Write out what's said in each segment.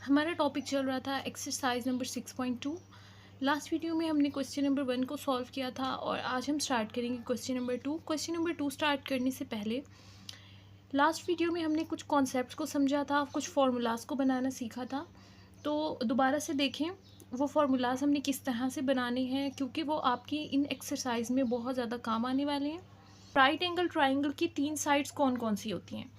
हमारा टॉपिक चल रहा था एक्सरसाइज नंबर 6.2। लास्ट वीडियो में हमने क्वेश्चन नंबर 1 को सॉल्व किया था और आज हम स्टार्ट करेंगे question number 2। Question number 2 start करने से पहले लास्ट वीडियो में हमने कुछ कॉन्सेप्ट्स को समझा था, कुछ फार्मूलाज को बनाना सीखा था। तो दोबारा से देखें वो फार्मूलाज हमने किस तरह से बनाने हैं, क्योंकि वो आपकी इन एक्सरसाइज में बहुत ज़्यादा काम आने वाले हैं। राइट एंगल ट्राइंगल की 3 साइड्स कौन कौन सी होती हैं?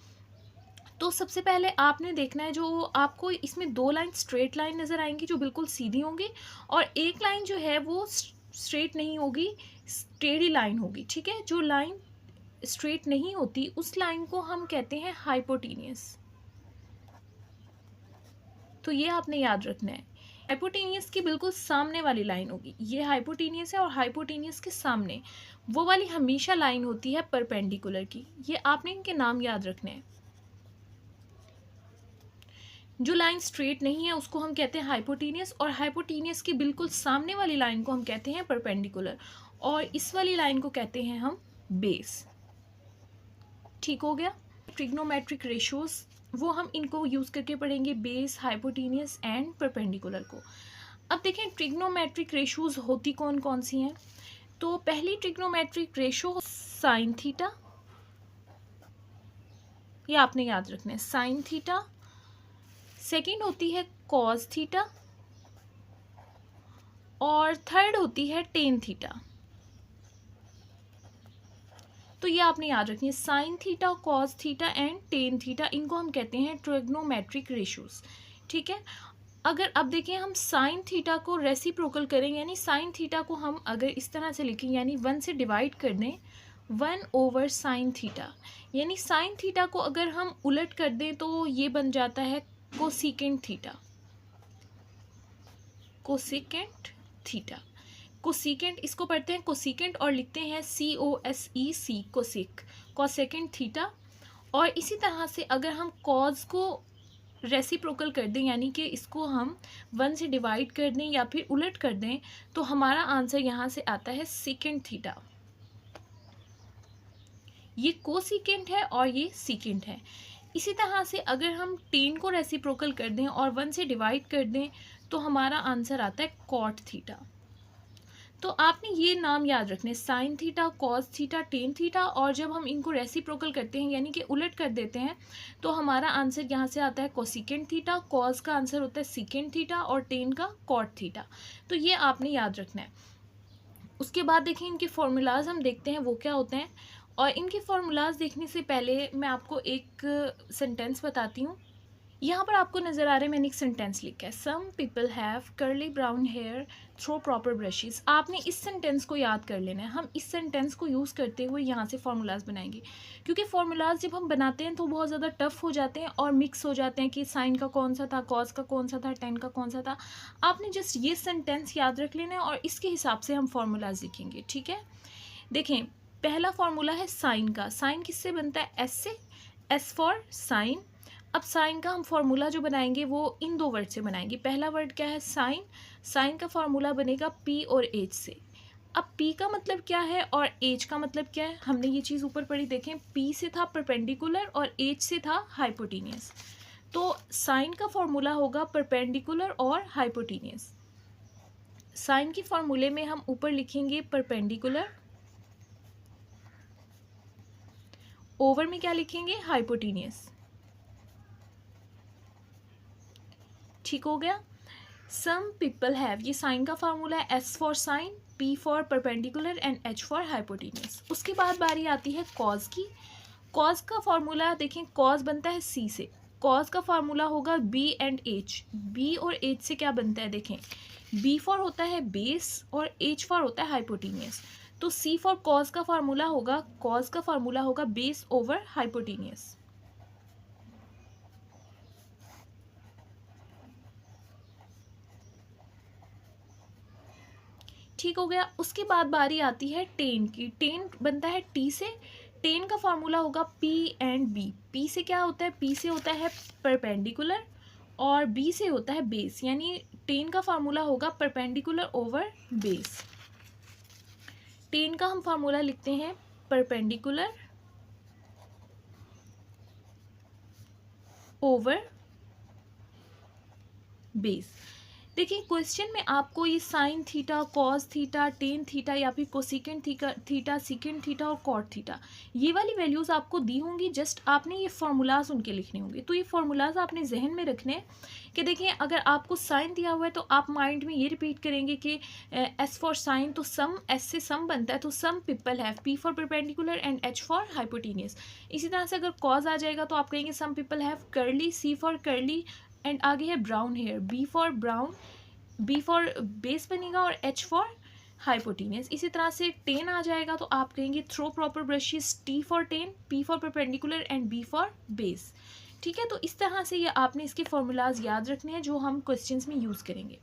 तो सबसे पहले आपने देखना है, जो आपको इसमें 2 लाइन स्ट्रेट लाइन नज़र आएंगी जो बिल्कुल सीधी होंगी, और एक लाइन जो है वो स्ट्रेट नहीं होगी, टेढ़ी लाइन होगी। ठीक है, जो लाइन स्ट्रेट नहीं होती उस लाइन को हम कहते हैं हाइपोटेनियस। तो ये आपने याद रखना है। हाइपोटेनियस की बिल्कुल सामने वाली लाइन होगी, ये हाइपोटेनियस है, और हाइपोटेनियस के सामने वो वाली हमेशा लाइन होती है परपेंडिकुलर की। ये आपने इनके नाम याद रखने हैं। जो लाइन स्ट्रेट नहीं है उसको हम कहते हैं हाइपोटेनियस, और हाइपोटेनियस के बिल्कुल सामने वाली लाइन को हम कहते हैं परपेंडिकुलर, और इस वाली लाइन को कहते हैं हम बेस। ठीक हो गया। ट्रिग्नोमेट्रिक रेशियोज वो हम इनको यूज करके पढ़ेंगे, बेस, हाइपोटेनियस एंड परपेंडिकुलर को। अब देखें ट्रिग्नोमेट्रिक रेशियोज होती कौन कौन सी हैं। तो पहली ट्रिग्नोमेट्रिक रेशियो साइन थीटा, ये आपने याद रखना है, साइन थीटा। सेकेंड होती है कॉस थीटा, और थर्ड होती है टेन थीटा। तो ये आपने याद रखनी है, sine theta, cos theta and tan theta, इनको हम कहते हैं ट्रिग्नोमेट्रिक रेशियोज। ठीक है, अगर अब देखें हम साइन थीटा को रेसिप्रोकल करें, यानी साइन थीटा को हम अगर इस तरह से लिखें, यानी 1 से डिवाइड कर दें, 1/sin थीटा, यानी साइन थीटा को अगर हम उलट कर दें तो ये बन जाता है cosecant theta. Cosecant theta, cosecant इसको पढ़ते हैं कोसेकेंट और लिखते हैं COSEC, कोसेक, कोसेकेंट थीटा। और इसी तरह से अगर हम कॉज को रेसिप्रोकल कर दें, यानी कि इसको हम 1 से डिवाइड कर दें या फिर उलट कर दें, तो हमारा आंसर यहाँ से आता है सेकेंट थीटा। ये कोसेकेंट है और ये सीकेंट है। इसी तरह से अगर हम टेन को रेसिप्रोकल कर दें और 1 से डिवाइड कर दें तो हमारा आंसर आता है कॉट थीटा। तो आपने ये नाम याद रखने, sine theta, cos theta, tan theta, और जब हम इनको रेसिप्रोकल करते हैं यानी कि उलट कर देते हैं तो हमारा आंसर यहाँ से आता है कोसेकेंट थीटा, कॉस का आंसर होता है सीकेंट थीटा और टेन का कॉट थीटा। तो ये आपने याद रखना है। उसके बाद देखें इनके फॉर्मूलाज हम देखते हैं वो क्या होते हैं, और इनके फॉर्मूलाज देखने से पहले मैं आपको एक सेंटेंस बताती हूँ। यहाँ पर आपको नज़र आ रहा है, मैंने एक सेंटेंस लिखा है, some people have curly brown hair through proper brushes. आपने इस सेंटेंस को याद कर लेना है। हम इस सेंटेंस को यूज़ करते हुए यहाँ से फार्मूलाज बनाएंगे, क्योंकि फार्मूलाज जब हम बनाते हैं तो बहुत ज़्यादा टफ हो जाते हैं और मिक्स हो जाते हैं कि साइन का कौन सा था, कॉस का कौन सा था, टेन का कौन सा था। आपने जस्ट ये सेंटेंस याद रख लेना है और इसके हिसाब से हम फार्मूलाज लिखेंगे। ठीक है, देखें पहला फार्मूला है साइन का। साइन किससे बनता है? एस से, एस फॉर साइन। अब साइन का हम फार्मूला जो बनाएंगे वो इन 2 वर्ड से बनाएंगे। पहला वर्ड क्या है? साइन। साइन का फार्मूला बनेगा पी और एच से। अब पी का मतलब क्या है और एच का मतलब क्या है? हमने ये चीज़ ऊपर पढ़ी, देखें पी से था परपेंडिकुलर और एच से था हाइपोटेनियस। तो साइन का फार्मूला होगा परपेंडिकुलर और हाइपोटेनियस। साइन की फार्मूले में हम ऊपर लिखेंगे परपेंडिकुलर, ओवर में क्या लिखेंगे? हाइपोटेनियस। ठीक हो गया। सम पीपल हैव, ये साइन का फार्मूला है, S for sine, P for perpendicular and H for hypotenuse. उसके बाद बारी आती है कॉज की। कॉज का फार्मूला देखें, कॉज बनता है सी से। कॉज का फार्मूला होगा बी एंड एच। बी और एच से क्या बनता है? देखें बी फॉर होता है बेस और एच फॉर होता है हाइपोटेनियस। तो सी फॉर कॉज का फार्मूला होगा, कॉज का फार्मूला होगा बेस ओवर हाइपोटेनियस। ठीक हो गया। उसके बाद बारी आती है टेन की। टेन बनता है टी से। टेन का फार्मूला होगा पी एंड बी। पी से क्या होता है? पी से होता है परपेंडिकुलर और बी से होता है बेस, यानी टेन का फार्मूला होगा परपेंडिकुलर ओवर बेस। टेन का हम फार्मूला लिखते हैं परपेंडिकुलर ओवर बेस। देखिए क्वेश्चन में आपको ये sine theta, cos theta, tan theta या फिर कोसिकेंट थीटा, सीकेंट थीटा और कॉट थीटा, ये वाली वैल्यूज़ आपको दी होंगी। जस्ट आपने ये फार्मूलाज उनके लिखने होंगे। तो ये फार्मूलाज आपने जहन में रखने हैं कि देखिए अगर आपको साइन दिया हुआ है तो आप माइंड में ये रिपीट करेंगे कि एस फॉर साइन, तो सम, एस से सम बनता है, तो some people have, P for perpendicular and H for hypotenuse. इसी तरह से अगर कॉज आ जाएगा तो आप कहेंगे some people have curly, C for curly and आगे है brown hair, B for brown, B for base बनेगा और एच फॉर हाइपोटेनियस। इसी तरह से टेन आ जाएगा तो आप कहेंगे through proper brushes, T for tan, P for perpendicular and B for base. ठीक है, तो इस तरह से ये आपने इसके फॉर्मूलाज याद रखने हैं जो हम क्वेश्चंस में यूज़ करेंगे।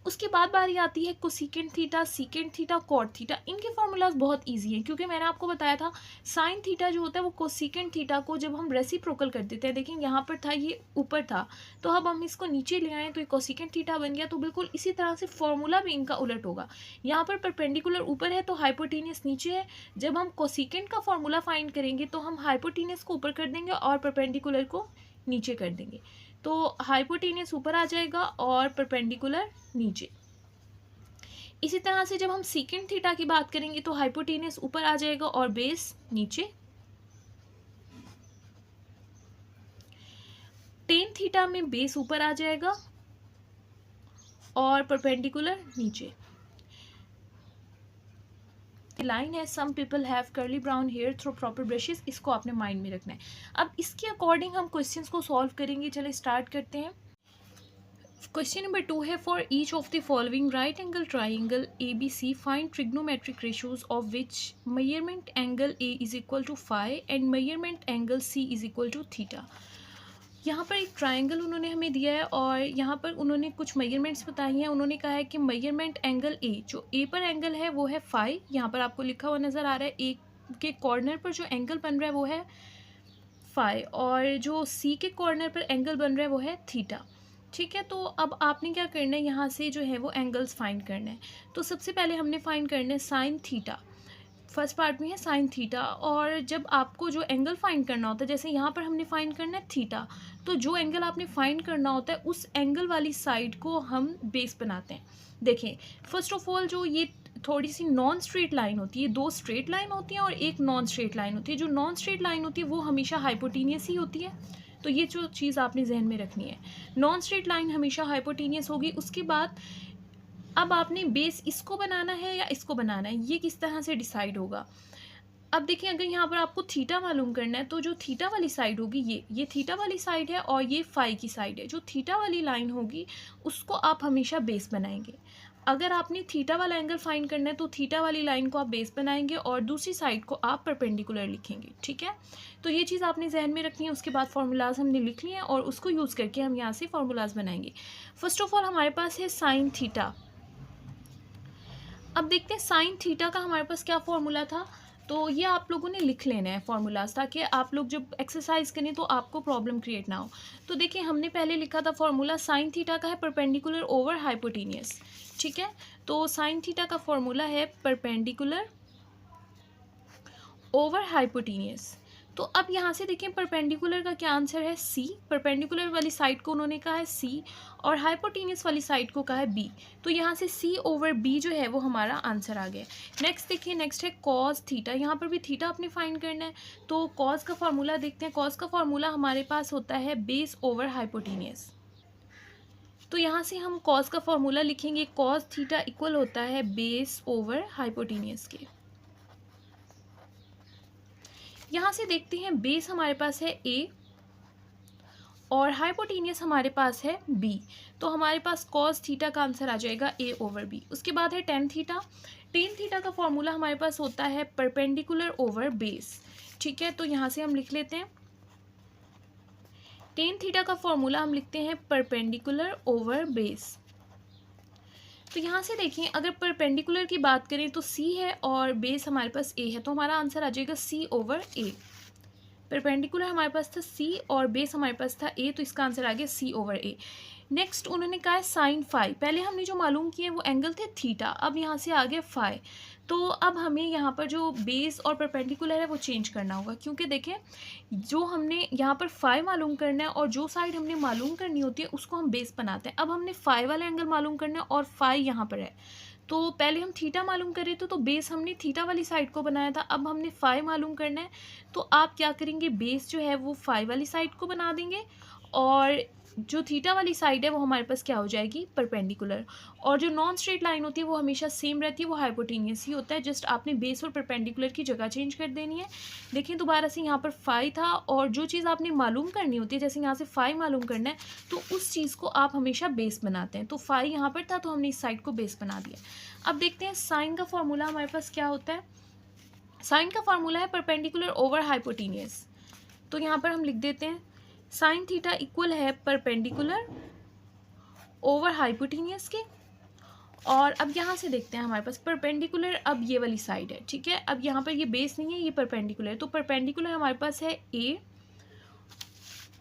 उसके बाद बारी आती है cosecant theta, secant theta, cot theta. इनके फार्मूलाज बहुत इजी हैं क्योंकि मैंने आपको बताया था साइन थीटा जो होता है वो कोसिकेंट थीटा को जब हम रेसिप्रोकल कर देते हैं, देखिए यहाँ पर था, ये ऊपर था, तो अब हम इसको नीचे ले आए तो ये कोसिकेंट थीटा बन गया। तो बिल्कुल इसी तरह से फॉर्मूला भी इनका उलट होगा। यहाँ पर परपेंडिकुलर ऊपर है तो हाइपोटेनियस नीचे है। जब हम कोसिकेंट का फॉर्मूला फाइंड करेंगे तो हम हाइपोटेनियस को ऊपर कर देंगे और परपेंडिकुलर को नीचे कर देंगे। तो हाइपोटेनियस ऊपर आ जाएगा और परपेंडिकुलर नीचे। इसी तरह से जब हम सीकेंट थीटा की बात करेंगे तो हाइपोटेनियस ऊपर आ जाएगा और बेस नीचे। टेन थीटा में बेस ऊपर आ जाएगा और परपेंडिकुलर नीचे। लाइन है some people have curly brown hair through proper brushes, इसको आपने माइंड में रखना है। अब इसके अकॉर्डिंग हम क्वेश्चंस को सॉल्व करेंगे। चलिए स्टार्ट करते हैं। क्वेश्चन नंबर 2 है for each of the following right angle triangle A B C find trigonometric ratios of which measurement angle A is equal to phi and measurement angle C is equal to theta. यहाँ पर एक triangle उन्होंने हमें दिया है और यहाँ पर उन्होंने कुछ मेजरमेंट्स बताई हैं। उन्होंने कहा है कि मेजरमेंट एंगल ए, जो ए पर एंगल है वो है फाई, यहाँ पर आपको लिखा हुआ नज़र आ रहा है। ए के कॉर्नर पर जो एंगल बन रहा है वो है फाई और जो सी के कॉर्नर पर एंगल बन रहा है वो है थीटा। ठीक है, तो अब आपने क्या करना है, यहाँ से जो है वो एंगल्स फाइंड करना है। तो सबसे पहले हमने फाइंड करना है साइन थीटा। फर्स्ट पार्ट में है साइन थीटा, और जब आपको जो एंगल फाइंड करना होता है, जैसे यहाँ पर हमने फाइंड करना है थीटा, तो जो एंगल आपने फाइंड करना होता है उस एंगल वाली साइड को हम बेस बनाते हैं। देखें फर्स्ट ऑफ ऑल जो ये थोड़ी सी नॉन स्ट्रेट लाइन होती है, दो स्ट्रेट लाइन होती हैं और एक नॉन स्ट्रेट लाइन होती है। जो नॉन स्ट्रेट लाइन होती है वो हमेशा हाइपोटेनियस ही होती है, तो ये जो चीज़ आपने जहन में रखनी है, नॉन स्ट्रेट लाइन हमेशा हाइपोटेनियस होगी। उसके बाद अब आपने बेस इसको बनाना है या इसको बनाना है, ये किस तरह से डिसाइड होगा। अब देखिए अगर यहाँ पर आपको थीटा मालूम करना है तो जो थीटा वाली साइड होगी, ये थीटा वाली साइड है और ये फाई की साइड है। जो थीटा वाली लाइन होगी उसको आप हमेशा बेस बनाएंगे। अगर आपने थीटा वाला एंगल फाइंड करना है तो थीटा वाली लाइन को आप बेस बनाएंगे और दूसरी साइड को आप परपेंडिकुलर लिखेंगे। ठीक है, तो ये चीज़ आपने जहन में रखनी है। उसके बाद फार्मूलाज हमने लिख लिए हैं और उसको यूज़ करके हम यहाँ से फार्मूलाज बनाएंगे। फर्स्ट ऑफ ऑल हमारे पास है साइन थीटा। अब देखते हैं साइन थीटा का हमारे पास क्या फॉर्मूला था, तो ये आप लोगों ने लिख लेना है फॉर्मूलाज, ताकि आप लोग जब एक्सरसाइज करें तो आपको प्रॉब्लम क्रिएट ना हो। तो देखिए हमने पहले लिखा था फॉर्मूला साइन थीटा का है परपेंडिकुलर ओवर हाइपोटेनियस। ठीक है, तो साइन थीटा का फॉर्मूला है परपेंडिकुलर ओवर हाइपोटेनियस। तो अब यहाँ से देखें परपेंडिकुलर का क्या आंसर है, सी। परपेंडिकुलर वाली साइड को उन्होंने कहा है सी और हाइपोटेनियस वाली साइड को कहा है बी, तो यहाँ से सी ओवर बी जो है वो हमारा आंसर आ गया। नेक्स्ट देखिए, नेक्स्ट है कॉस थीटा। यहाँ पर भी थीटा अपने फाइंड करना है, तो कॉस का फॉर्मूला देखते हैं। कॉस का फॉर्मूला हमारे पास होता है बेस ओवर हाइपोटेनियस। तो यहाँ से हम कॉस का फॉर्मूला लिखेंगे, कॉस थीटा इक्वल होता है बेस ओवर हाइपोटेनियस के। यहाँ से देखते हैं बेस हमारे पास है ए और हाइपोटेनियस हमारे पास है बी, तो हमारे पास कॉस थीटा का आंसर आ जाएगा ए ओवर बी। उसके बाद है टेन थीटा। टेन थीटा का फॉर्मूला हमारे पास होता है परपेंडिकुलर ओवर बेस। ठीक है, तो यहाँ से हम लिख लेते हैं टेन थीटा का फॉर्मूला हम लिखते हैं परपेंडिकुलर ओवर बेस। तो यहाँ से देखें अगर परपेंडिकुलर की बात करें तो सी है और बेस हमारे पास ए है, तो हमारा आंसर आ जाएगा सी ओवर ए। परपेंडिकुलर हमारे पास था सी और बेस हमारे पास था ए, तो इसका आंसर आ गया सी ओवर ए। नेक्स्ट उन्होंने कहा है साइन फाई। पहले हमने जो मालूम किए वो एंगल थे थीटा, अब यहाँ से आ गया फाई, तो अब हमें यहाँ पर जो बेस और परपेंडिकुलर है वो चेंज करना होगा, क्योंकि देखें जो हमने यहाँ पर फाई मालूम करना है और जो साइड हमने मालूम करनी होती है उसको हम बेस बनाते हैं। अब हमने फाई वाला एंगल मालूम करना है और फाई यहाँ पर है, तो पहले हम थीटा मालूम कर रहे थे तो बेस हमने थीटा वाली साइड को बनाया था। अब हमने फाई मालूम करना है तो आप क्या करेंगे, बेस जो है वो फाई वाली साइड को बना देंगे और जो थीटा वाली साइड है वो हमारे पास क्या हो जाएगी, परपेंडिकुलर। और जो नॉन स्ट्रेट लाइन होती है वो हमेशा सेम रहती है, वो हाइपोटेनियस ही होता है, जस्ट आपने बेस और परपेंडिकुलर की जगह चेंज कर देनी है। देखिए दोबारा से यहाँ पर फाई था और जो चीज़ आपने मालूम करनी होती है, जैसे यहाँ से फाई मालूम करना है तो उस चीज़ को आप हमेशा बेस बनाते हैं। तो फाई यहाँ पर था तो हमने इस साइड को बेस बना दिया। अब देखते हैं साइन का फॉर्मूला हमारे पास क्या होता है। साइन का फॉर्मूला है परपेंडिकुलर ओवर हाइपोटेनियस। तो यहाँ पर हम लिख देते हैं साइन थीटा इक्वल है परपेंडिकुलर ओवर हाइपोटेनियस के। और अब यहाँ से देखते हैं हमारे पास परपेंडिकुलर, अब ये वाली साइड है, ठीक है। अब यहाँ पर ये बेस नहीं है, ये परपेंडिकुलर है, तो परपेंडिकुलर हमारे पास है ए,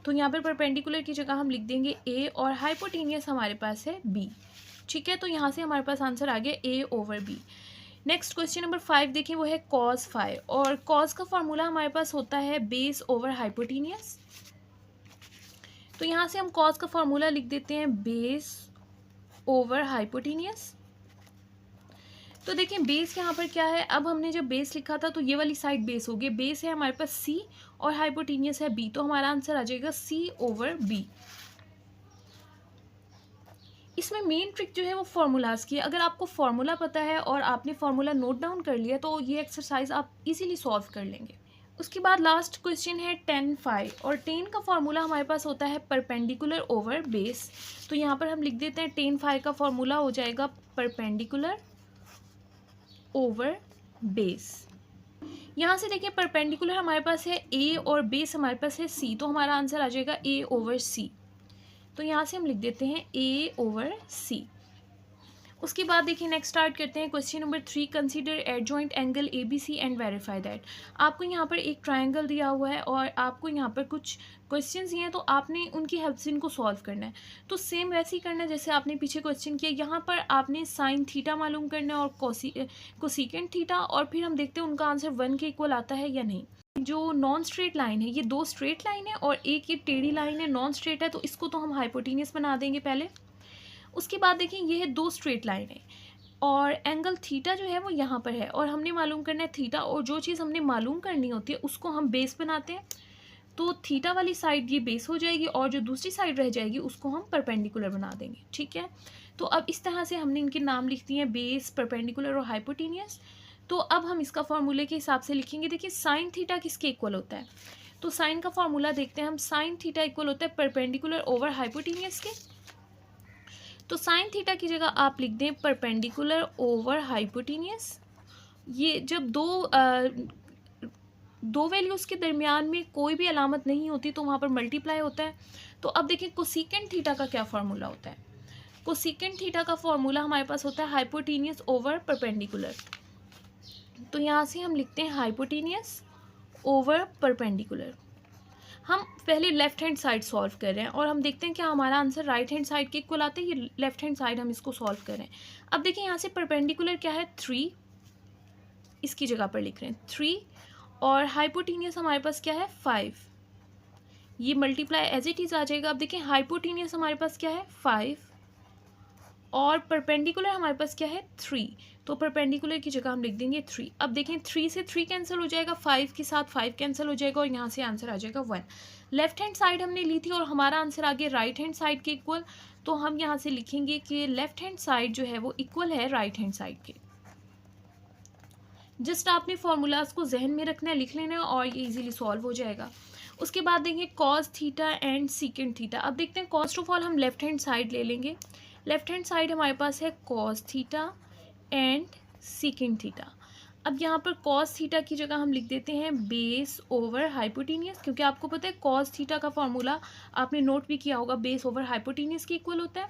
तो यहाँ पर परपेंडिकुलर की जगह हम लिख देंगे ए और हाइपोटेनियस हमारे पास है बी, ठीक है। तो यहाँ से हमारे पास आंसर आ गया A over B. Next question number 5 देखिए, वो है कॉस फाई, और कॉस का फॉर्मूला हमारे पास होता है बेस ओवर हाइपोटेनियस। तो यहाँ से हम कॉस का फॉर्मूला लिख देते हैं बेस ओवर हाइपोटेनियस। तो देखिए बेस यहाँ पर क्या है, अब हमने जब बेस लिखा था तो ये वाली साइड बेस होगी, बेस है हमारे पास सी और हाइपोटेनियस है बी, तो हमारा आंसर आ जाएगा सी ओवर बी। इसमें मेन ट्रिक जो है वो फार्मूलाज की है। अगर आपको फार्मूला पता है और आपने फार्मूला नोट डाउन कर लिया तो ये एक्सरसाइज आप इजीली सॉल्व कर लेंगे। उसके बाद लास्ट क्वेश्चन है टेन फाई, और टेन का फॉर्मूला हमारे पास होता है परपेंडिकुलर ओवर बेस। तो यहाँ पर हम लिख देते हैं टेन फाई का फॉर्मूला हो जाएगा परपेंडिकुलर ओवर बेस। यहाँ से देखिए परपेंडिकुलर हमारे पास है ए और बेस हमारे पास है सी, तो हमारा आंसर आ जाएगा ए ओवर सी। तो यहाँ से हम लिख देते हैं ए ओवर सी। उसके बाद देखिए नेक्स्ट स्टार्ट करते हैं question number 3, consider adjoint angle A B C and verify that. आपको यहाँ पर एक ट्रायंगल दिया हुआ है और आपको यहाँ पर कुछ क्वेश्चंस दिए हैं, तो आपने उनकी हेल्प से इनको सॉल्व करना है। तो सेम वैसे ही करना है जैसे आपने पीछे क्वेश्चन किया। यहाँ पर आपने साइन थीटा मालूम करना है और कोसिकेंट थीटा, और फिर हम देखते हैं उनका आंसर 1 के इक्वल आता है या नहीं। जो नॉन स्ट्रेट लाइन है, ये 2 स्ट्रेट लाइन है और एक ये टेढ़ी लाइन है, नॉन स्ट्रेट है, तो इसको तो हम हाइपोटेनियस बना देंगे पहले। उसके बाद देखिए ये है 2 स्ट्रेट लाइन है और एंगल थीटा जो है वो यहाँ पर है और हमने मालूम करना है थीटा, और जो चीज़ हमने मालूम करनी होती है उसको हम बेस बनाते हैं। तो थीटा वाली साइड ये बेस हो जाएगी और जो दूसरी साइड रह जाएगी उसको हम परपेंडिकुलर बना देंगे, ठीक है। तो अब इस तरह से हमने इनके नाम लिख दिए हैं, बेस, परपेंडिकुलर और हाइपोटेनियस। तो अब हम इसका फॉर्मूले के हिसाब से लिखेंगे। देखिए साइन थीटा किसके इक्वल होता है, तो साइन का फॉर्मूला देखते हैं हम। साइन थीटा इक्वल होता है परपेंडिकुलर ओवर हाइपोटेनियस के। तो साइन थीटा की जगह आप लिख दें परपेंडिकुलर ओवर हाइपोटेनियस। ये जब दो वैल्यूज़ के दरमियान में कोई भी अलामत नहीं होती तो वहाँ पर मल्टीप्लाई होता है। तो अब देखिए कोसिकेंट थीटा का क्या फार्मूला होता है। कोसिकेंट थीटा का फार्मूला हमारे पास होता है हाइपोटेनियस ओवर परपेंडिकुलर। तो यहाँ से हम लिखते हैं हाइपोटेनियस ओवर परपेंडिकुलर। हम पहले लेफ्ट हैंड साइड सॉल्व कर रहे हैं और हम देखते हैं कि हमारा आंसर राइट हैंड साइड के इक्वल आता है। ये लेफ्ट हैंड साइड हम इसको सॉल्व कर रहे हैं। अब देखिए यहाँ से परपेंडिकुलर क्या है 3, इसकी जगह पर लिख रहे हैं 3, और हाइपोटेनियस हमारे पास क्या है 5, ये मल्टीप्लाई एज इट इज़ आ जाएगा। अब देखिए हाइपोटेनियस हमारे पास क्या है 5 और परपेंडिकुलर हमारे पास क्या है 3, तो परपेंडिकुलर की जगह हम लिख देंगे 3। अब देखें 3 से 3 कैंसिल हो जाएगा, 5 के साथ 5 कैंसिल हो जाएगा और यहाँ से आंसर आ जाएगा 1। लेफ्ट हैंड साइड हमने ली थी और हमारा आंसर आ गया राइट हैंड साइड के इक्वल। तो हम यहाँ से लिखेंगे कि लेफ्ट हैंड साइड जो है वो इक्वल है राइट हैंड साइड के। जस्ट आपने फॉर्मूलाज को जहन में रखना है, लिख लेना है और ये इजीली सॉल्व हो जाएगा। उसके बाद देंगे cos theta and secant theta. अब देखते हैं कॉस्ट ऑफ ऑल हम लेफ्ट हैंड साइड ले लेंगे। लेफ्ट हैंड साइड हमारे पास है cos theta and secant theta. अब यहाँ पर कॉस थीटा की जगह हम लिख देते हैं बेस ओवर हाइपोटेनियस, क्योंकि आपको पता है कॉस थीटा का फॉर्मूला आपने नोट भी किया होगा, बेस ओवर हाइपोटेनियस के इक्वल होता है।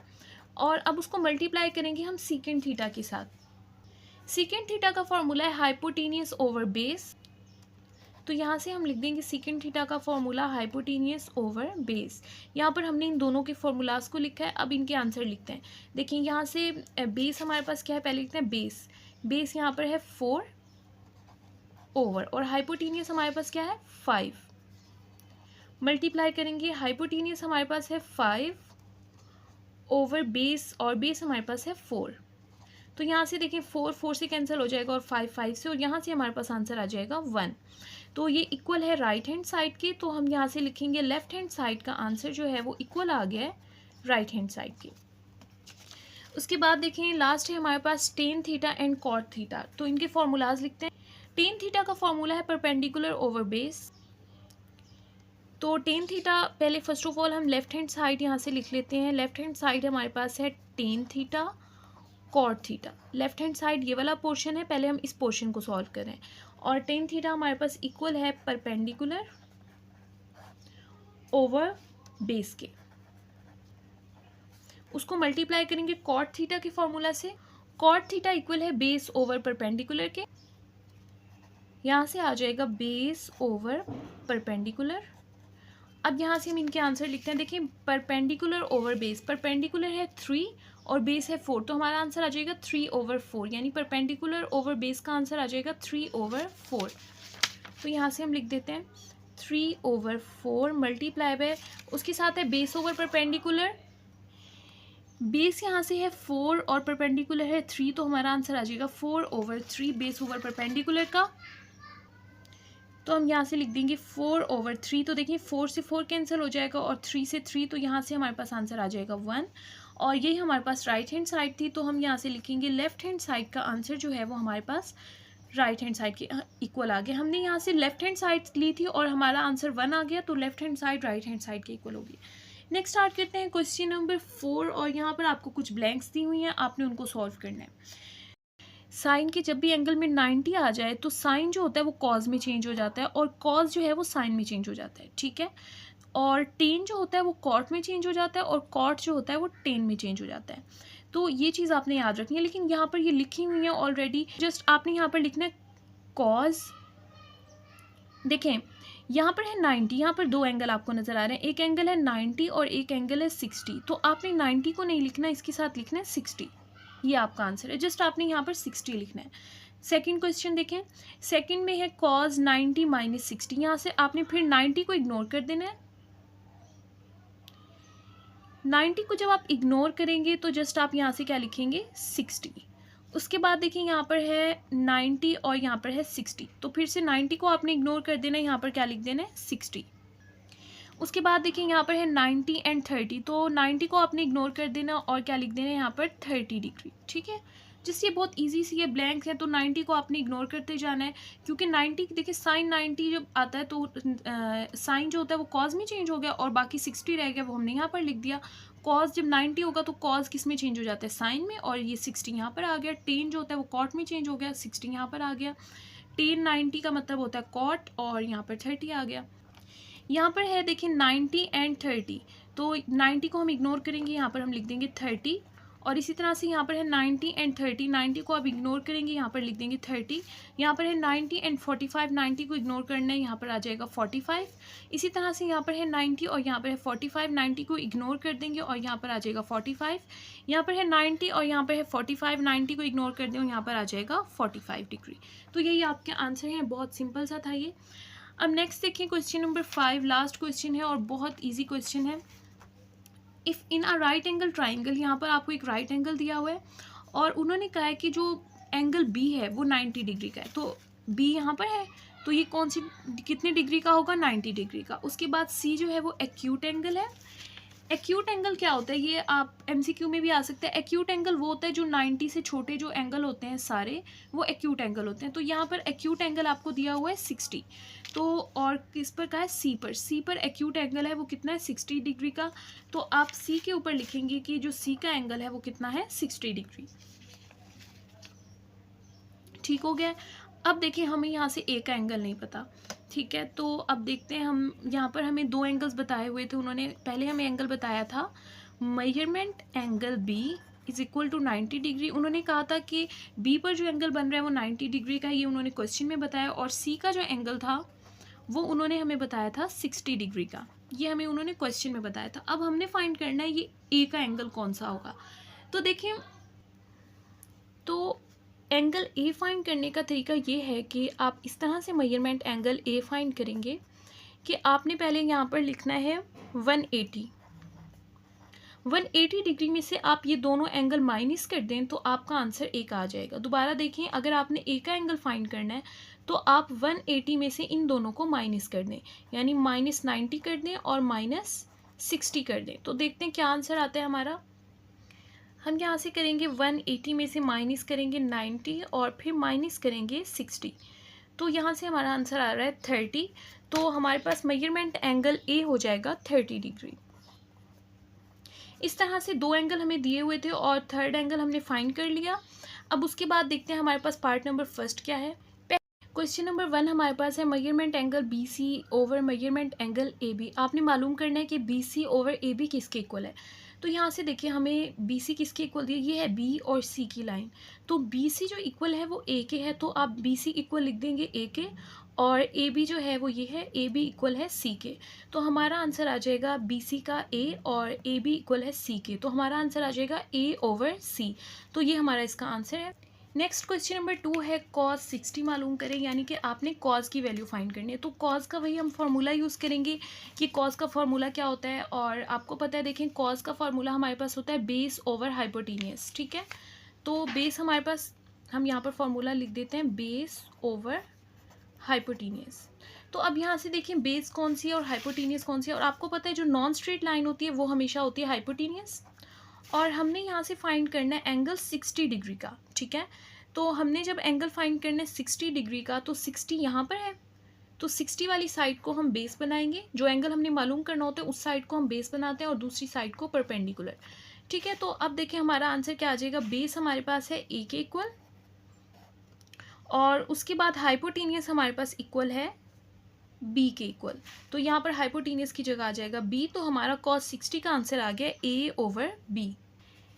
और अब उसको मल्टीप्लाई करेंगे हम सीकेंट थीटा के साथ। सीकेंट थीटा का फॉर्मूला है हाइपोटेनियस ओवर बेस, तो यहाँ से हम लिख देंगे सीकेंट थीटा का फॉर्मूला हाइपोटेनियस ओवर बेस। यहाँ पर हमने इन दोनों के फॉर्मूलाज को लिखा है, अब इनके आंसर लिखते हैं। देखिए यहाँ से बेस हमारे पास क्या है, पहले लिखते हैं बेस, बेस यहाँ पर है 4 ओवर, और हाइपोटीनियस हमारे पास क्या है 5, मल्टीप्लाई करेंगे, हाइपोटीनियस हमारे पास है 5 ओवर बेस, और बेस हमारे पास है 4। तो यहाँ से देखिए 4 4 से कैंसिल हो जाएगा, और 5 5 से, और यहाँ से हमारे पास आंसर आ जाएगा 1। तो ये इक्वल है राइट हैंड साइड के, तो हम यहाँ से लिखेंगे लेफ्ट हैंड साइड का आंसर जो है वो इक्वल आ गया है राइट हैंड साइड के। उसके बाद देखें लास्ट है हमारे पास tan theta and cot theta. तो इनके फॉर्मूलाज लिखते हैं। टेन थीटा का फॉर्मूला है परपेंडिकुलर ओवर बेस। तो टेन थीटा पहले फर्स्ट ऑफ ऑल हम लेफ्ट हैंड साइड यहाँ से लिख लेते हैं। लेफ्ट हैंड साइड हमारे पास है tan theta cot theta. Left hand side ये वाला पोर्शन है, पहले हम इस पोर्शन को सॉल्व करें। और टेन थीटा हमारे पास इक्वल है परपेंडिकुलर ओवर बेस के, उसको मल्टीप्लाई करेंगे कॉट थीटा के फॉर्मूला से। कॉट थीटा इक्वल है बेस ओवर परपेंडिकुलर के, यहाँ से आ जाएगा बेस ओवर परपेंडिकुलर। अब यहाँ से हम इनके आंसर लिखते हैं। देखिए परपेंडिकुलर ओवर बेस, परपेंडिकुलर है 3 और बेस है 4, तो हमारा आंसर आ जाएगा 3/4, यानी परपेंडिकुलर ओवर बेस का आंसर आ जाएगा 3/4। तो यहाँ से हम लिख देते हैं 3/4 मल्टीप्लाई बाय, उसके साथ है बेस ओवर परपेंडिकुलर। बेस यहाँ से है 4 और परपेंडिकुलर है 3, तो हमारा आंसर आ जाएगा 4/3 बेस ओवर परपेंडिकुलर का। तो हम यहाँ से लिख देंगे 4/3। तो देखिए 4 से 4 कैंसिल हो जाएगा और 3 से 3, तो यहाँ से हमारे पास आंसर आ जाएगा 1। और यही हमारे पास राइट हैंड साइड थी, तो हम यहाँ से लिखेंगे लेफ्ट हैंड साइड का आंसर जो है वो हमारे पास राइट हैंड साइड के इक्वल आ गया। हमने यहाँ से लेफ्ट हैंड साइड ली थी और हमारा आंसर 1 आ गया, तो left hand side right hand side के इक्वल होगी। नेक्स्ट स्टार्ट करते हैं क्वेश्चन नंबर 4, और यहाँ पर आपको कुछ ब्लैंक्स दी हुई हैं, आपने उनको सॉल्व करना है। साइन के जब भी एंगल में 90 आ जाए तो साइन जो होता है वो कॉज में चेंज हो जाता है, और कॉज जो है वो साइन में चेंज हो जाता है, ठीक है। और टेन जो होता है वो कॉट में चेंज हो जाता है, और कॉट जो होता है वो टेन में चेंज हो जाता है। तो ये चीज़ आपने याद रखनी है। लेकिन यहाँ पर ये लिखी हुई है ऑलरेडी, जस्ट आपने यहाँ पर लिखना है कॉज। देखें यहाँ पर है 90, यहाँ पर दो एंगल आपको नज़र आ रहे हैं, एक एंगल है 90 और एक एंगल है 60। तो आपने 90 को नहीं लिखना, इसके साथ लिखना है 60। ये आपका आंसर है, जस्ट आपने यहाँ पर 60 लिखना है। सेकंड क्वेश्चन देखें, सेकंड में है कॉज 90 माइनस 60। यहाँ से आपने फिर 90 को इग्नोर कर देना है। 90 को जब आप इग्नोर करेंगे तो जस्ट आप यहाँ से क्या लिखेंगे 60। उसके बाद देखिए यहाँ पर है 90 और यहाँ पर है 60, तो फिर से 90 को आपने इग्नोर कर देना है, यहाँ पर क्या लिख देना है 60। उसके बाद देखिए यहाँ पर है 90 एंड 30, तो 90 को आपने इग्नोर कर देना और क्या लिख देना है यहाँ पर 30 डिग्री, ठीक है। जिससे बहुत इजी सी ये ब्लैंक है, तो 90 को आपने इग्नोर करते जाना है, क्योंकि 90 देखिए साइन 90 जब आता है तो साइन जो होता है वो कॉज में चेंज हो गया, और बाकी 60 रह गया, वो हमने यहाँ पर लिख दिया। कॉज जब 90 होगा तो कॉज किस में चेंज हो जाता है साइन में, और ये 60 यहाँ पर आ गया। टेन जो होता है वो कॉट में चेंज हो गया, 60 यहाँ पर आ गया। टेन 90 का मतलब होता है कॉट, और यहाँ पर 30 आ गया। यहाँ पर है देखिए 90 एंड 30, तो 90 को हम इग्नोर करेंगे, यहाँ पर हम लिख देंगे 30। और इसी तरह से यहाँ पर है 90 एंड 30, 90 को आप इग्नोर करेंगे, यहाँ पर लिख देंगे 30। यहाँ पर है 90 एंड 45, 90 को इग्नोर करना है, यहाँ पर आ जाएगा 45। इसी तरह से यहाँ पर है 90 और यहाँ पर है 45, 90 को इग्नोर कर देंगे और यहाँ पर आ जाएगा 45। यहाँ पर है 90 और यहाँ पर है 45, 90 को इग्नोर कर देंगे और यहाँ पर आ जाएगा 45 डिग्री। तो यही आपके आंसर हैं, बहुत सिंपल सा था ये। अब नेक्स्ट देखिए क्वेश्चन नंबर 5, लास्ट क्वेश्चन है और बहुत इजी क्वेश्चन है। If in a right angle triangle, यहाँ पर आपको एक राइट एंगल दिया हुआ है और उन्होंने कहा है कि जो एंगल बी है वो 90 डिग्री का है। तो बी यहाँ पर है, तो ये कौन सी कितने डिग्री का होगा 90 डिग्री का। उसके बाद सी जो है वो एक्यूट एंगल है। एक्यूट एंगल क्या होता है, ये आप एमसीक्यू में भी आ सकता है। एक्यूट एंगल वो होता है जो 90 से छोटे जो एंगल होते हैं सारे, वो एक्यूट एंगल होते हैं। तो यहाँ पर एक्यूट एंगल आपको दिया हुआ है 60। तो और किस पर का है, सी पर। सी पर एक्यूट एंगल है वो कितना है 60 डिग्री का। तो आप सी के ऊपर लिखेंगे कि जो सी का एंगल है वो कितना है 60 डिग्री। ठीक हो गया। अब देखिए हमें यहाँ से ए का एंगल नहीं पता, ठीक है। तो अब देखते हैं, हम यहाँ पर हमें दो एंगल्स बताए हुए थे उन्होंने। पहले हमें एंगल बताया था measurement angle B is equal to 90 degree. उन्होंने कहा था कि बी पर जो एंगल बन रहा है वो 90 डिग्री का, ये उन्होंने क्वेश्चन में बताया। और सी का जो एंगल था वो उन्होंने हमें बताया था 60 डिग्री का, ये हमें उन्होंने क्वेश्चन में बताया था। अब हमने फाइंड करना है ये ए का एंगल कौन सा होगा। तो देखिए, तो एंगल ए फाइंड करने का तरीका ये है कि आप इस तरह से मेजरमेंट एंगल ए फाइंड करेंगे कि आपने पहले यहाँ पर लिखना है 180। 180 डिग्री में से आप ये दोनों एंगल माइनस कर दें तो आपका आंसर ए का आ जाएगा। दोबारा देखें, अगर आपने ए का एंगल फाइंड करना है तो आप 180 में से इन दोनों को माइनस कर दें, यानी -90 कर दें और -60 कर दें। तो देखते हैं क्या आंसर आता है हमारा। हम यहाँ से करेंगे 180 में से माइनस करेंगे 90 और फिर माइनस करेंगे 60, तो यहाँ से हमारा आंसर आ रहा है 30। तो हमारे पास मेजरमेंट एंगल ए हो जाएगा 30 डिग्री। इस तरह से दो एंगल हमें दिए हुए थे और थर्ड एंगल हमने फाइंड कर लिया। अब उसके बाद देखते हैं हमारे पास पार्ट नंबर फर्स्ट क्या है। क्वेश्चन नंबर 1 हमारे पास है measurement angle B C over measurement angle A B. आपने मालूम करना है कि B C over A B किसके इक्वल है। तो यहाँ से देखिए हमें बी सी किसके इक्वल दी है, ये है बी और सी की लाइन। तो बी सी जो इक्वल है वो ए के है, तो आप बी सी इक्वल लिख देंगे ए के, और ए बी जो है वो ये है ए बी इक्वल है सी के। तो हमारा आंसर आ जाएगा बी सी का ए और ए बी इक्वल है सी के, तो हमारा आंसर आ जाएगा ए ओवर सी। तो ये हमारा इसका आंसर है। नेक्स्ट क्वेश्चन नंबर 2 है cos 60 मालूम करें, यानी कि आपने cos की वैल्यू फाइंड करनी है। तो cos का वही हम फार्मूला यूज़ करेंगे कि cos का फार्मूला क्या होता है, और आपको पता है देखें cos का फार्मूला हमारे पास होता है बेस ओवर हाइपोटेनियस। ठीक है, तो बेस हमारे पास, हम यहाँ पर फार्मूला लिख देते हैं बेस ओवर हाइपोटेनियस। तो अब यहाँ से देखें बेस कौन सी है और हाइपोटेनियस कौन सी है, और आपको पता है जो नॉन स्ट्रेट लाइन होती है वो हमेशा होती है हाइपोटेनियस, और हमने यहाँ से फाइंड करना है एंगल 60 डिग्री का। ठीक है, तो हमने जब एंगल फाइंड करना है 60 डिग्री का, तो 60 यहाँ पर है, तो 60 वाली साइड को हम बेस बनाएंगे। जो एंगल हमने मालूम करना होता है उस साइड को हम बेस बनाते हैं और दूसरी साइड को परपेंडिकुलर। ठीक है, तो अब देखें हमारा आंसर क्या आ जाएगा। बेस हमारे पास है ए के इक्वल, और उसके बाद हाइपोटेनियस हमारे पास इक्वल है बी के इक्वल। तो यहाँ पर हाइपोटेनियस की जगह आ जाएगा बी, तो हमारा cos 60 का आंसर आ गया A over B.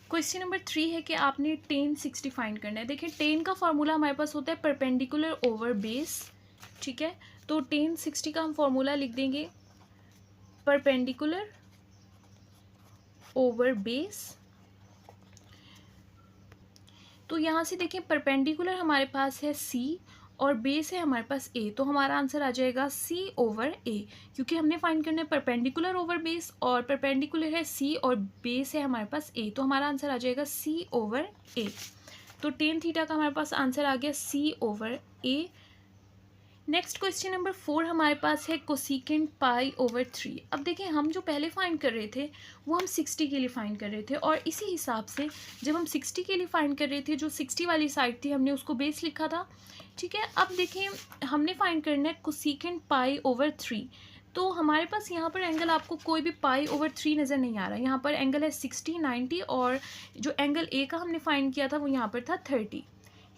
Question number 3 है कि आपने tan 60 फाइंड करना है। देखिए tan का फार्मूला हमारे पास होता है परपेंडिकुलर ओवर बेस। ठीक है, तो tan 60 का हम फार्मूला लिख देंगे परपेंडिकुलर ओवर बेस। तो यहाँ से देखिए परपेंडिकुलर हमारे पास है C और बेस है हमारे पास A, तो हमारा आंसर आ जाएगा C ओवर A, क्योंकि हमने फाइंड करना है परपेंडिकुलर ओवर बेस, और परपेंडिकुलर है C और बेस है हमारे पास A, तो हमारा आंसर आ जाएगा C ओवर A। तो tan थीटा का हमारे पास आंसर आ गया C over A। Next question number 4 हमारे पास है कोसिकेंट पाई ओवर 3। अब देखें हम जो पहले फाइंड कर रहे थे वो हम 60 के लिए फाइंड कर रहे थे, और इसी हिसाब से जब हम 60 के लिए फाइंड कर रहे थे, जो 60 वाली साइड थी हमने उसको बेस लिखा था। ठीक है, अब देखें हमने फाइंड करना है कोसिकेंट पाई ओवर 3। तो हमारे पास यहाँ पर एंगल आपको कोई भी पाई ओवर 3 नज़र नहीं आ रहा। यहाँ पर एंगल है 60, 90, और जो एंगल ए का हमने फाइंड किया था वो यहाँ पर था 30।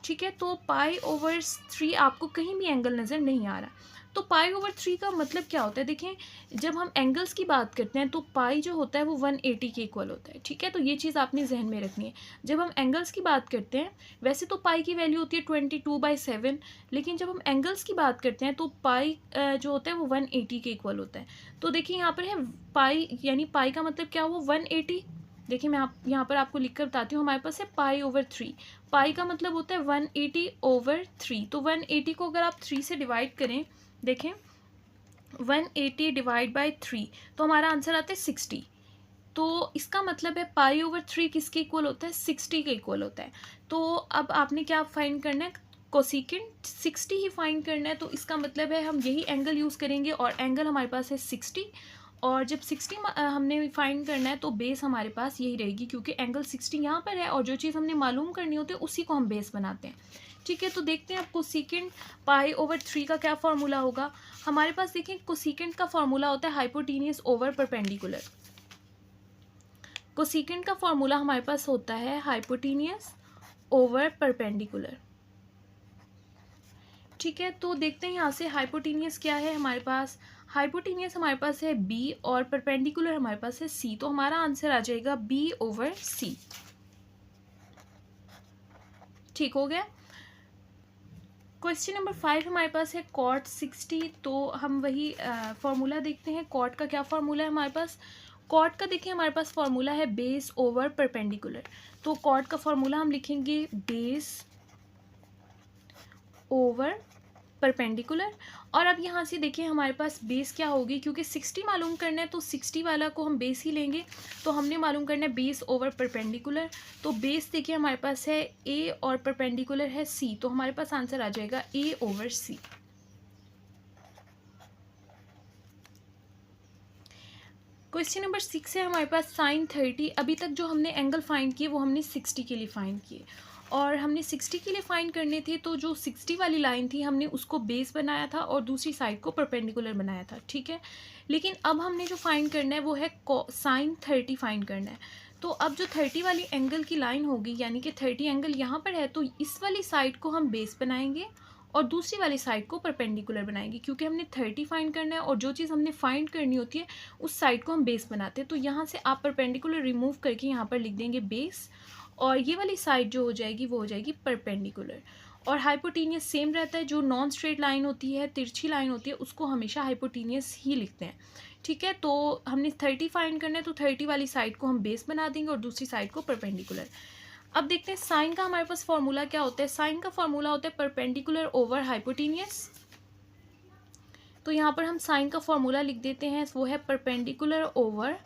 ठीक है, तो पाई ओवर 3 आपको कहीं भी एंगल नज़र नहीं आ रहा। तो पाई ओवर 3 का मतलब क्या होता है, देखें जब हम एंगल्स की बात करते हैं तो पाई जो होता है वो 180 के इक्वल होता है। ठीक है, तो ये चीज़ आपने जहन में रखनी है। जब हम एंगल्स की बात करते हैं, वैसे तो पाई की वैल्यू होती है 22/7, लेकिन जब हम एंगल्स की बात करते हैं तो पाई जो होता है वो 180 के इक्वल होता है। तो देखिए यहाँ पर है पाई, यानी पाई का मतलब क्या हुआ 180। देखिए मैं यहाँ पर आपको लिख कर बताती हूँ। हमारे पास है पाई ओवर 3, पाई का मतलब होता है 180 ओवर 3। तो 180 को अगर आप 3 से डिवाइड करें, देखें 180 डिवाइड बाई 3, तो हमारा आंसर आता है 60। तो इसका मतलब है पाई ओवर 3 किसके इक्वल होता है, 60 के इक्वल होता है। तो अब आपने क्या फाइंड करना है, कोसिकेंट 60 ही फाइंड करना है। तो इसका मतलब है हम यही एंगल यूज़ करेंगे, और एंगल हमारे पास है 60, और जब 60 हमने फाइंड करना है तो बेस हमारे पास यही रहेगी, क्योंकि एंगल 60 यहाँ पर है और जो चीज़ हमने मालूम करनी होती है उसी को हम बेस बनाते हैं। ठीक है, तो देखते हैं अब कोसिकेंट पाई ओवर 3 का क्या फार्मूला होगा। हमारे पास देखें कोसिकेंट का फार्मूला होता है हाइपोटेनियस ओवर परपेंडिकुलर। कोसिकेंट का फार्मूला हमारे पास होता है हाइपोटेनियस ओवर परपेंडिकुलर। ठीक है, तो देखते हैं यहाँ से हाइपोटेनियस क्या है हमारे पास। हाइपोटेनियस हमारे पास है b और परपेंडिकुलर हमारे पास है c, तो हमारा आंसर आ जाएगा b ओवर c। ठीक हो गया। क्वेश्चन नंबर 5 हमारे पास है cot 60। तो हम वही फॉर्मूला देखते हैं। cot का क्या फार्मूला है हमारे पास। cot का देखिए हमारे पास फार्मूला है बेस ओवर परपेंडिकुलर। तो cot का फार्मूला हम लिखेंगे बेस ओवर परपेंडिकुलर। और अब यहाँ से देखिए हमारे पास बेस क्या होगी, क्योंकि 60 मालूम करना है तो 60 वाला को हम बेस ही लेंगे। तो हमने मालूम करना है बेस ओवर परपेंडिकुलर। तो बेस देखिए हमारे पास है ए और परपेंडिकुलर है सी, तो हमारे पास आंसर आ जाएगा A over C. Question number 6 है हमारे पास साइन 30। अभी तक जो हमने एंगल फाइंड किए वो हमने 60 के लिए फाइंड किए, और हमने 60 के लिए फाइंड करने थे। तो जो 60 वाली लाइन थी हमने उसको बेस बनाया था और दूसरी साइड को परपेंडिकुलर बनाया था, ठीक है। लेकिन अब हमने जो फाइंड करना है वो है साइन 30 फाइंड करना है। तो अब जो 30 वाली एंगल की लाइन होगी, यानी कि 30 एंगल यहाँ पर है, तो इस वाली साइड को हम बेस बनाएंगे और दूसरी वाली साइड को परपेंडिकुलर बनाएंगे, क्योंकि हमने 30 फाइंड करना है और जो चीज़ हमने फाइंड करनी होती है उस साइड को हम बेस बनाते हैं। तो यहाँ से आप परपेंडिकुलर रिमूव करके यहाँ पर लिख देंगे बेस, और ये वाली साइड जो हो जाएगी वो हो जाएगी परपेंडिकुलर। और हाइपोटेनियस सेम रहता है, जो नॉन स्ट्रेट लाइन होती है, तिरछी लाइन होती है, उसको हमेशा हाइपोटेनियस ही लिखते हैं, ठीक है। तो हमने 30 फाइंड करना है, तो 30 वाली साइड को हम बेस बना देंगे और दूसरी साइड को परपेंडिकुलर। अब देखते हैं साइन का हमारे पास फॉर्मूला क्या होता है। साइन का फॉर्मूला होता है परपेंडिकुलर ओवर हाइपोटेनियस। तो यहाँ पर हम साइन का फॉर्मूला लिख देते हैं, वो है परपेंडिकुलर ओवर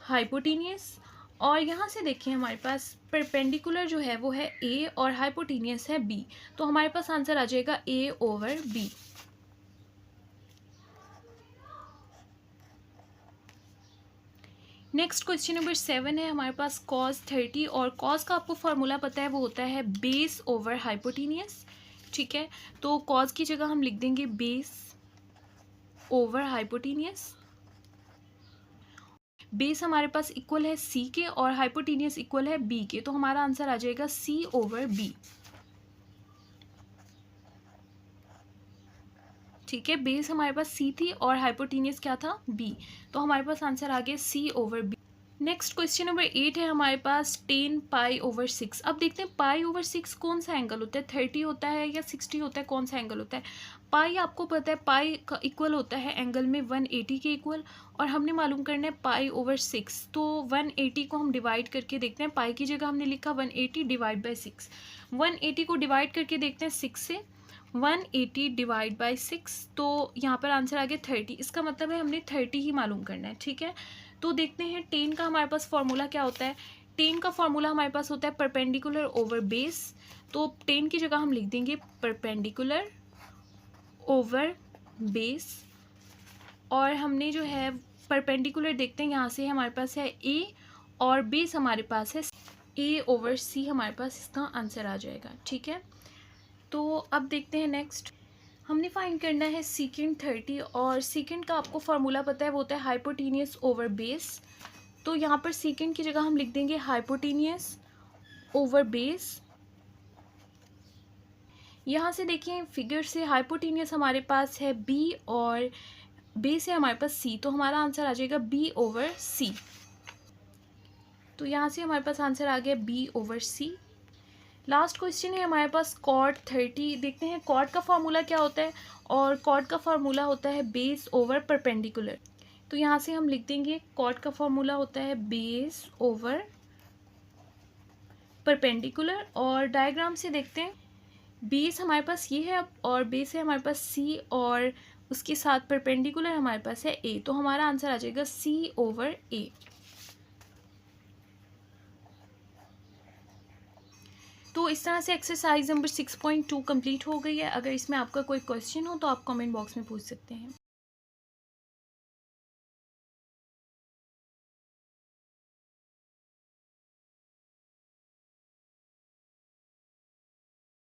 हाइपोटेनियस। और यहाँ से देखिए हमारे पास परपेंडिकुलर जो है वो है ए और हाइपोटेनियस है बी, तो हमारे पास आंसर आ जाएगा A over B. Next question number 7 है हमारे पास कॉस 30, और कॉस का आपको फॉर्मूला पता है, वो होता है बेस ओवर हाइपोटेनियस, ठीक है। तो कॉस की जगह हम लिख देंगे बेस ओवर हाइपोटेनियस। बेस हमारे पास इक्वल है सी के और हाइपोटेनियस इक्वल है बी के, तो हमारा आंसर आ जाएगा सी ओवर बी, ठीक है। बेस हमारे पास सी थी और हाइपोटेनियस क्या था, बी, तो हमारे पास आंसर आ गया C over B. Next question number 8 है हमारे पास 10 पाई ओवर 6। अब देखते हैं पाई ओवर 6 कौन सा एंगल होता है, 30 होता है या 60 होता है, कौन सा एंगल होता है। पाई आपको पता है पाई का इक्वल होता है एंगल में 180 के इक्वल, और हमने मालूम करना है पाई ओवर 6। तो 180 को हम डिवाइड करके देखते हैं, पाई की जगह हमने लिखा 180 डिवाइड बाई 6। 180 को डिवाइड करके देखते हैं 6 से, 180 डिवाइड बाई 6, तो यहाँ पर आंसर आ गया 30। इसका मतलब है हमने 30 ही मालूम करना है, ठीक है। तो देखते हैं 10 का हमारे पास फॉर्मूला क्या होता है। 10 का फॉर्मूला हमारे पास होता है परपेंडिकुलर ओवर बेस। तो 10 की जगह हम लिख देंगे परपेंडिकुलर ओवर बेस, और हमने जो है परपेंडिकुलर देखते हैं, यहाँ से हमारे पास है ए और बेस हमारे पास है ए ओवर सी, हमारे पास इसका आंसर आ जाएगा, ठीक है। तो अब देखते हैं नेक्स्ट, हमने फाइंड करना है सीकेंड 30, और सीकेंड का आपको फार्मूला पता है, वो होता है हाइपोटेनियस ओवर बेस। तो यहाँ पर सीकेंड की जगह हम लिख देंगे हाइपोटेनियस ओवर बेस। यहाँ से देखिए फिगर से हाइपोटेनियस हमारे पास है बी और बेस है हमारे पास सी, तो हमारा आंसर आ जाएगा बी ओवर सी। तो यहाँ से हमारे पास आंसर आ गया बी ओवर सी। लास्ट क्वेश्चन है हमारे पास कॉट 30। देखते हैं कॉट का फॉर्मूला क्या होता है, और कॉट का फॉर्मूला होता है बेस ओवर परपेंडिकुलर। तो यहाँ से हम लिख देंगे कॉट का फॉर्मूला होता है बेस ओवर परपेंडिकुलर, और डायग्राम से देखते हैं बेस हमारे पास ये है और बेस है हमारे पास सी, और उसके साथ परपेंडिकुलर हमारे पास है ए, तो हमारा आंसर आ जाएगा सी ओवर ए। तो इस तरह से एक्सरसाइज नंबर 6.2 कंप्लीट हो गई है। अगर इसमें आपका कोई क्वेश्चन हो तो आप कमेंट बॉक्स में पूछ सकते हैं।